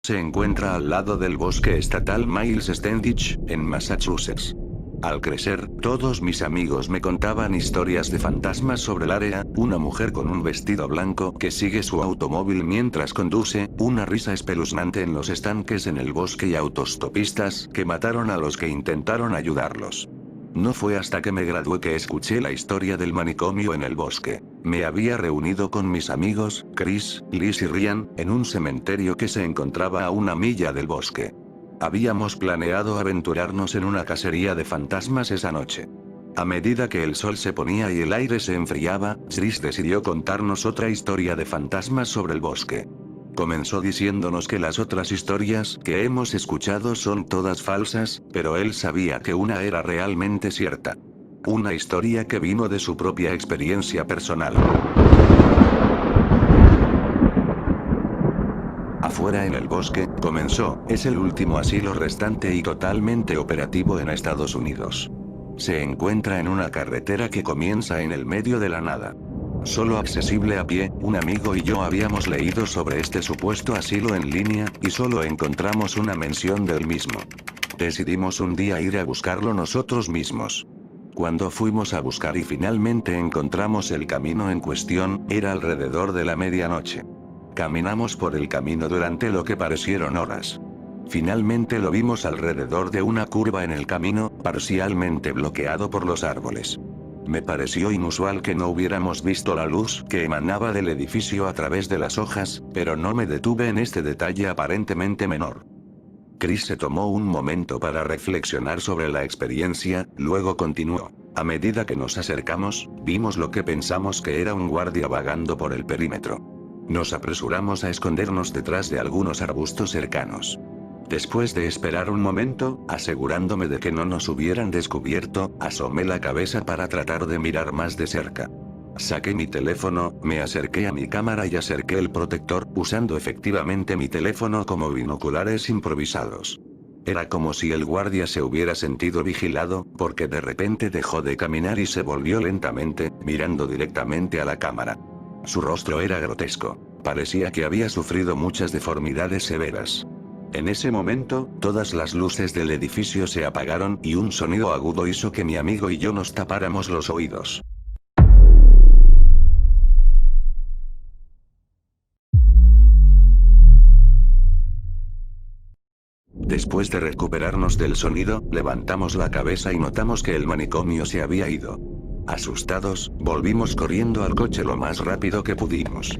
Se encuentra al lado del bosque estatal Miles Standish, en Massachusetts. Al crecer, todos mis amigos me contaban historias de fantasmas sobre el área, una mujer con un vestido blanco que sigue su automóvil mientras conduce, una risa espeluznante en los estanques en el bosque y autostopistas que mataron a los que intentaron ayudarlos. No fue hasta que me gradué que escuché la historia del manicomio en el bosque. Me había reunido con mis amigos, Chris, Liz y Ryan, en un cementerio que se encontraba a una milla del bosque. Habíamos planeado aventurarnos en una cacería de fantasmas esa noche. A medida que el sol se ponía y el aire se enfriaba, Chris decidió contarnos otra historia de fantasmas sobre el bosque. Comenzó diciéndonos que las otras historias que hemos escuchado son todas falsas, pero él sabía que una era realmente cierta. Una historia que vino de su propia experiencia personal. Afuera en el bosque, comenzó, es el último asilo restante y totalmente operativo en Estados Unidos. Se encuentra en una carretera que comienza en el medio de la nada. Solo accesible a pie, un amigo y yo habíamos leído sobre este supuesto asilo en línea, y solo encontramos una mención del mismo. Decidimos un día ir a buscarlo nosotros mismos. Cuando fuimos a buscar y finalmente encontramos el camino en cuestión, era alrededor de la medianoche. Caminamos por el camino durante lo que parecieron horas. Finalmente lo vimos alrededor de una curva en el camino, parcialmente bloqueado por los árboles. Me pareció inusual que no hubiéramos visto la luz que emanaba del edificio a través de las hojas, pero no me detuve en este detalle aparentemente menor. Chris se tomó un momento para reflexionar sobre la experiencia, luego continuó. A medida que nos acercamos, vimos lo que pensamos que era un guardia vagando por el perímetro. Nos apresuramos a escondernos detrás de algunos arbustos cercanos. Después de esperar un momento, asegurándome de que no nos hubieran descubierto, asomé la cabeza para tratar de mirar más de cerca. Saqué mi teléfono, me acerqué a mi cámara y acerqué el protector, usando efectivamente mi teléfono como binoculares improvisados. Era como si el guardia se hubiera sentido vigilado, porque de repente dejó de caminar y se volvió lentamente, mirando directamente a la cámara. Su rostro era grotesco. Parecía que había sufrido muchas deformidades severas. En ese momento, todas las luces del edificio se apagaron y un sonido agudo hizo que mi amigo y yo nos tapáramos los oídos. Después de recuperarnos del sonido, levantamos la cabeza y notamos que el manicomio se había ido. Asustados, volvimos corriendo al coche lo más rápido que pudimos.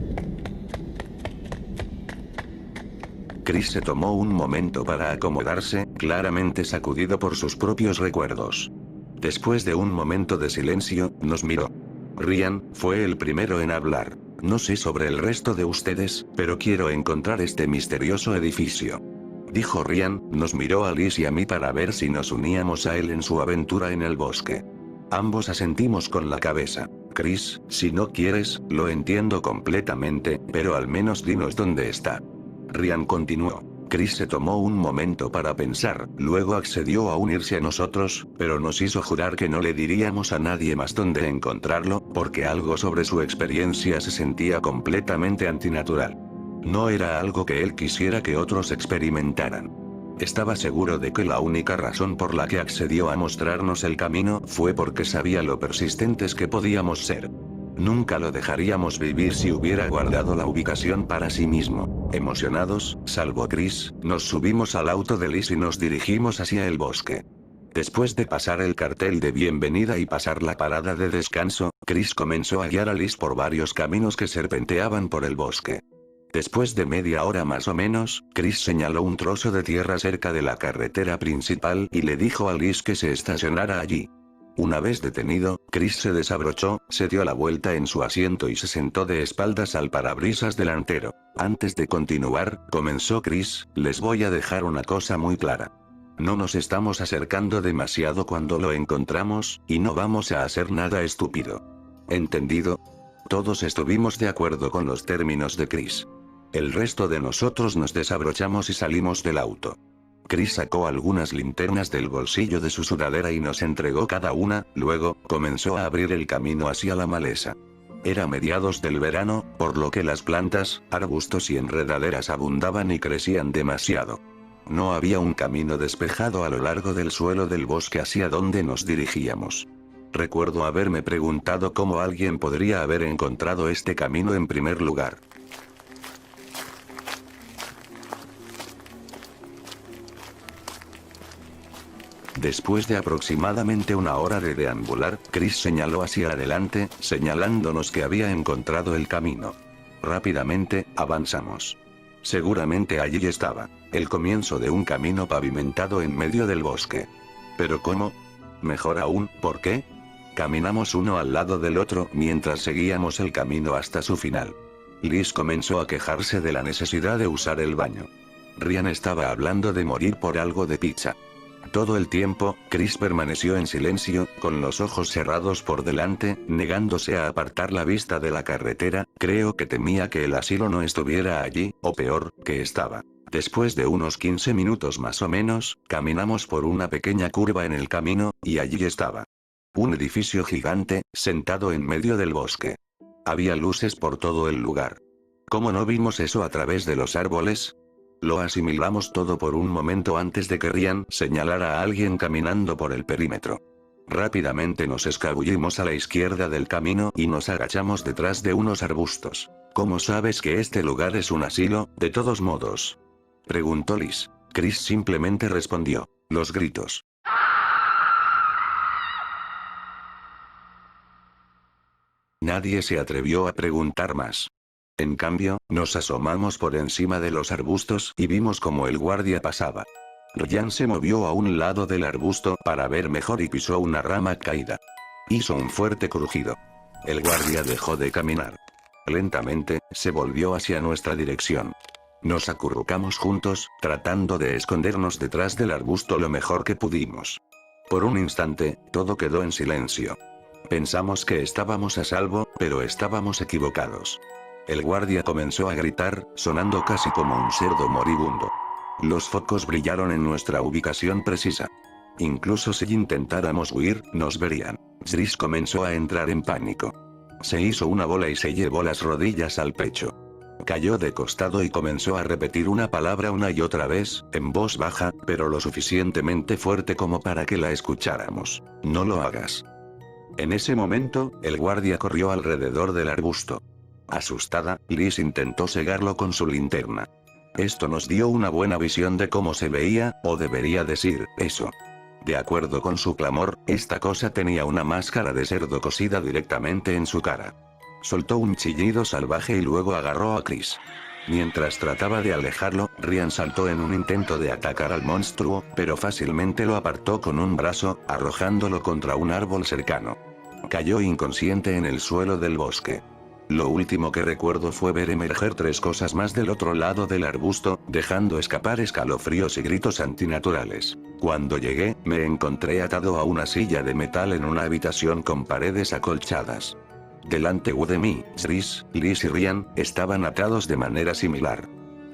Chris se tomó un momento para acomodarse, claramente sacudido por sus propios recuerdos. Después de un momento de silencio, nos miró. Ryan fue el primero en hablar. No sé sobre el resto de ustedes, pero quiero encontrar este misterioso edificio. Dijo Ryan, nos miró a Liz y a mí para ver si nos uníamos a él en su aventura en el bosque. Ambos asentimos con la cabeza. Chris, si no quieres, lo entiendo completamente, pero al menos dinos dónde está. Ryan continuó. Chris se tomó un momento para pensar, luego accedió a unirse a nosotros, pero nos hizo jurar que no le diríamos a nadie más dónde encontrarlo, porque algo sobre su experiencia se sentía completamente antinatural. No era algo que él quisiera que otros experimentaran. Estaba seguro de que la única razón por la que accedió a mostrarnos el camino fue porque sabía lo persistentes que podíamos ser. Nunca lo dejaríamos vivir si hubiera guardado la ubicación para sí mismo. Emocionados, salvo Chris, nos subimos al auto de Liz y nos dirigimos hacia el bosque. Después de pasar el cartel de bienvenida y pasar la parada de descanso, Chris comenzó a guiar a Liz por varios caminos que serpenteaban por el bosque. Después de media hora más o menos, Chris señaló un trozo de tierra cerca de la carretera principal y le dijo a Liz que se estacionara allí. Una vez detenido, Chris se desabrochó, se dio la vuelta en su asiento y se sentó de espaldas al parabrisas delantero. Antes de continuar, comenzó Chris, les voy a dejar una cosa muy clara. No nos estamos acercando demasiado cuando lo encontramos, y no vamos a hacer nada estúpido. ¿Entendido? Todos estuvimos de acuerdo con los términos de Chris. El resto de nosotros nos desabrochamos y salimos del auto. Chris sacó algunas linternas del bolsillo de su sudadera y nos entregó cada una, luego, comenzó a abrir el camino hacia la maleza. Era mediados del verano, por lo que las plantas, arbustos y enredaderas abundaban y crecían demasiado. No había un camino despejado a lo largo del suelo del bosque hacia donde nos dirigíamos. Recuerdo haberme preguntado cómo alguien podría haber encontrado este camino en primer lugar. Después de aproximadamente una hora de deambular, Chris señaló hacia adelante, señalándonos que había encontrado el camino. Rápidamente, avanzamos. Seguramente allí estaba, el comienzo de un camino pavimentado en medio del bosque. ¿Pero cómo? Mejor aún, ¿por qué? Caminamos uno al lado del otro mientras seguíamos el camino hasta su final. Liz comenzó a quejarse de la necesidad de usar el baño. Ryan estaba hablando de morir por algo de pizza. Todo el tiempo, Chris permaneció en silencio, con los ojos cerrados por delante, negándose a apartar la vista de la carretera. Creo que temía que el asilo no estuviera allí, o peor, que estaba. Después de unos 15 minutos más o menos, caminamos por una pequeña curva en el camino, y allí estaba. Un edificio gigante, sentado en medio del bosque. Había luces por todo el lugar. ¿Cómo no vimos eso a través de los árboles? Lo asimilamos todo por un momento antes de que Ryan señalara a alguien caminando por el perímetro. Rápidamente nos escabullimos a la izquierda del camino y nos agachamos detrás de unos arbustos. ¿Cómo sabes que este lugar es un asilo, de todos modos? Preguntó Liz. Chris simplemente respondió. Los gritos. Nadie se atrevió a preguntar más. En cambio, nos asomamos por encima de los arbustos y vimos cómo el guardia pasaba. Ryan se movió a un lado del arbusto para ver mejor y pisó una rama caída. Hizo un fuerte crujido. El guardia dejó de caminar. Lentamente, se volvió hacia nuestra dirección. Nos acurrucamos juntos, tratando de escondernos detrás del arbusto lo mejor que pudimos. Por un instante, todo quedó en silencio. Pensamos que estábamos a salvo, pero estábamos equivocados. El guardia comenzó a gritar, sonando casi como un cerdo moribundo. Los focos brillaron en nuestra ubicación precisa. Incluso si intentáramos huir, nos verían. Chris comenzó a entrar en pánico. Se hizo una bola y se llevó las rodillas al pecho. Cayó de costado y comenzó a repetir una palabra una y otra vez, en voz baja, pero lo suficientemente fuerte como para que la escucháramos. No lo hagas. En ese momento, el guardia corrió alrededor del arbusto. Asustada, Liz intentó cegarlo con su linterna. Esto nos dio una buena visión de cómo se veía, o debería decir, eso. De acuerdo con su clamor, esta cosa tenía una máscara de cerdo cosida directamente en su cara. Soltó un chillido salvaje y luego agarró a Chris. Mientras trataba de alejarlo, Ryan saltó en un intento de atacar al monstruo, pero fácilmente lo apartó con un brazo, arrojándolo contra un árbol cercano. Cayó inconsciente en el suelo del bosque. Lo último que recuerdo fue ver emerger tres cosas más del otro lado del arbusto, dejando escapar escalofríos y gritos antinaturales. Cuando llegué, me encontré atado a una silla de metal en una habitación con paredes acolchadas. Delante de mí, Chris, Liz y Ryan estaban atados de manera similar.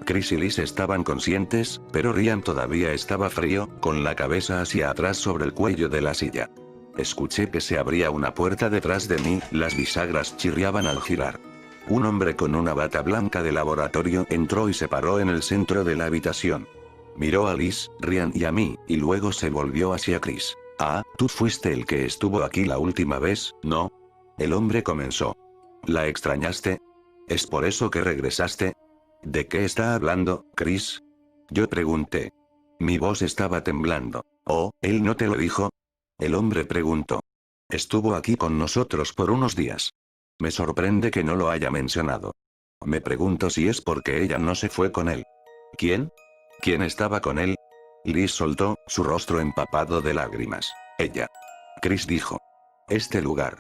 Chris y Liz estaban conscientes, pero Ryan todavía estaba frío, con la cabeza hacia atrás sobre el cuello de la silla. Escuché que se abría una puerta detrás de mí, las bisagras chirriaban al girar. Un hombre con una bata blanca de laboratorio entró y se paró en el centro de la habitación. Miró a Liz, Ryan y a mí, y luego se volvió hacia Chris. Ah, tú fuiste el que estuvo aquí la última vez, ¿no? El hombre comenzó. ¿La extrañaste? ¿Es por eso que regresaste? ¿De qué está hablando, Chris? Yo pregunté. Mi voz estaba temblando. Oh, ¿él no te lo dijo? El hombre preguntó. Estuvo aquí con nosotros por unos días. Me sorprende que no lo haya mencionado. Me pregunto si es porque ella no se fue con él. ¿Quién? ¿Quién estaba con él? Liz soltó, su rostro empapado de lágrimas. Ella. Chris dijo. Este lugar.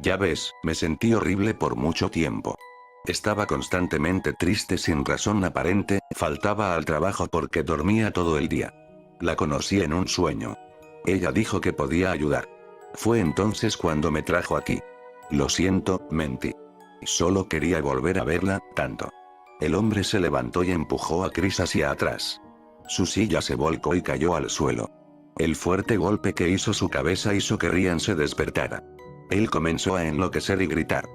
Ya ves, me sentí horrible por mucho tiempo. Estaba constantemente triste sin razón aparente, faltaba al trabajo porque dormía todo el día. La conocí en un sueño. Ella dijo que podía ayudar. Fue entonces cuando me trajo aquí. Lo siento, mentí. Solo quería volver a verla, tanto. El hombre se levantó y empujó a Chris hacia atrás. Su silla se volcó y cayó al suelo. El fuerte golpe que hizo su cabeza hizo que Ryan se despertara. Él comenzó a enloquecer y gritar.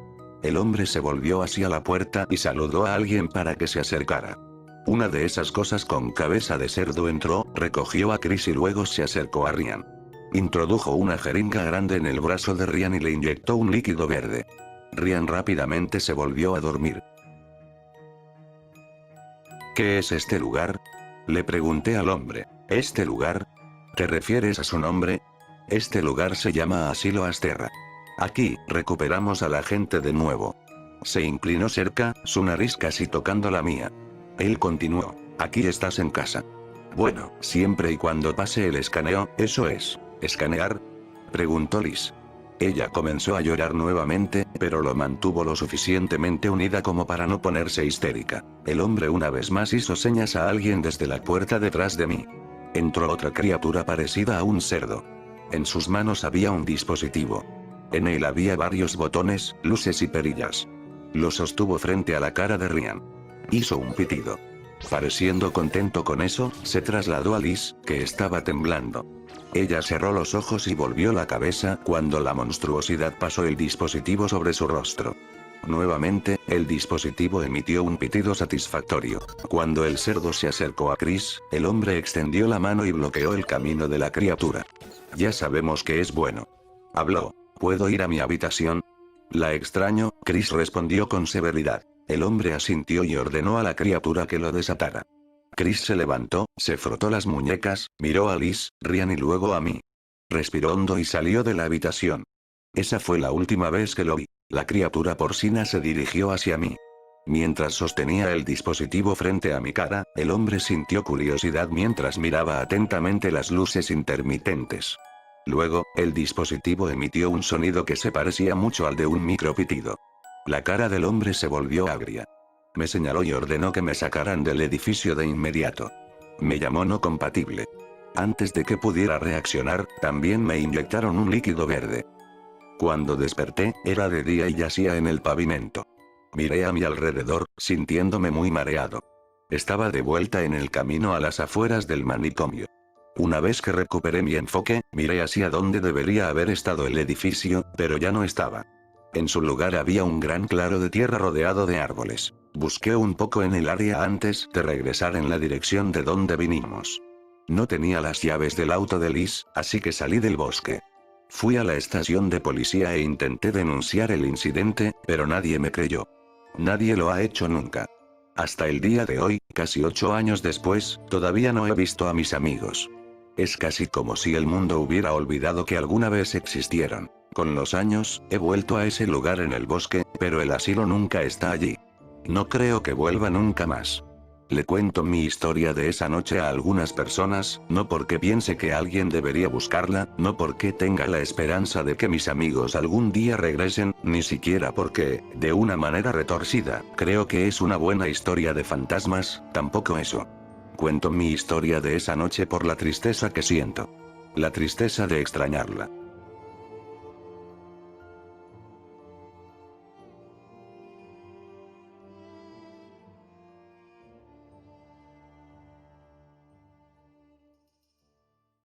El hombre se volvió hacia la puerta y saludó a alguien para que se acercara. Una de esas cosas con cabeza de cerdo entró, recogió a Chris y luego se acercó a Ryan. Introdujo una jeringa grande en el brazo de Ryan y le inyectó un líquido verde. Ryan rápidamente se volvió a dormir. ¿Qué es este lugar? Le pregunté al hombre. ¿Este lugar? ¿Te refieres a su nombre? Este lugar se llama Asilo Asterra. Aquí, recuperamos a la gente de nuevo. Se inclinó cerca, su nariz casi tocando la mía. Él continuó. Aquí estás en casa. Bueno, siempre y cuando pase el escaneo, eso es. ¿Escanear? Preguntó Liz. Ella comenzó a llorar nuevamente, pero lo mantuvo lo suficientemente unida como para no ponerse histérica. El hombre una vez más hizo señas a alguien desde la puerta detrás de mí. Entró otra criatura parecida a un cerdo. En sus manos había un dispositivo. En él había varios botones, luces y perillas. Lo sostuvo frente a la cara de Ryan. Hizo un pitido. Pareciendo contento con eso, se trasladó a Liz, que estaba temblando. Ella cerró los ojos y volvió la cabeza cuando la monstruosidad pasó el dispositivo sobre su rostro. Nuevamente, el dispositivo emitió un pitido satisfactorio. Cuando el cerdo se acercó a Chris, el hombre extendió la mano y bloqueó el camino de la criatura. Ya sabemos que es bueno. Habló. ¿Puedo ir a mi habitación? La extraño, Chris respondió con severidad. El hombre asintió y ordenó a la criatura que lo desatara. Chris se levantó, se frotó las muñecas, miró a Liz, Ryan y luego a mí. Respiró hondo y salió de la habitación. Esa fue la última vez que lo vi. La criatura porcina se dirigió hacia mí. Mientras sostenía el dispositivo frente a mi cara, el hombre sintió curiosidad mientras miraba atentamente las luces intermitentes. Luego, el dispositivo emitió un sonido que se parecía mucho al de un micropitido. La cara del hombre se volvió agria. Me señaló y ordenó que me sacaran del edificio de inmediato. Me llamó no compatible. Antes de que pudiera reaccionar, también me inyectaron un líquido verde. Cuando desperté, era de día y yacía en el pavimento. Miré a mi alrededor, sintiéndome muy mareado. Estaba de vuelta en el camino a las afueras del manicomio. Una vez que recuperé mi enfoque, miré hacia donde debería haber estado el edificio, pero ya no estaba. En su lugar había un gran claro de tierra rodeado de árboles. Busqué un poco en el área antes de regresar en la dirección de donde vinimos. No tenía las llaves del auto de Liz, así que salí del bosque. Fui a la estación de policía e intenté denunciar el incidente, pero nadie me creyó. Nadie lo ha hecho nunca. Hasta el día de hoy, casi 8 años después, todavía no he visto a mis amigos. Es casi como si el mundo hubiera olvidado que alguna vez existieron. Con los años, he vuelto a ese lugar en el bosque, pero el asilo nunca está allí. No creo que vuelva nunca más. Le cuento mi historia de esa noche a algunas personas, no porque piense que alguien debería buscarla, no porque tenga la esperanza de que mis amigos algún día regresen, ni siquiera porque, de una manera retorcida, creo que es una buena historia de fantasmas, tampoco eso. Cuento mi historia de esa noche por la tristeza que siento. La tristeza de extrañarla.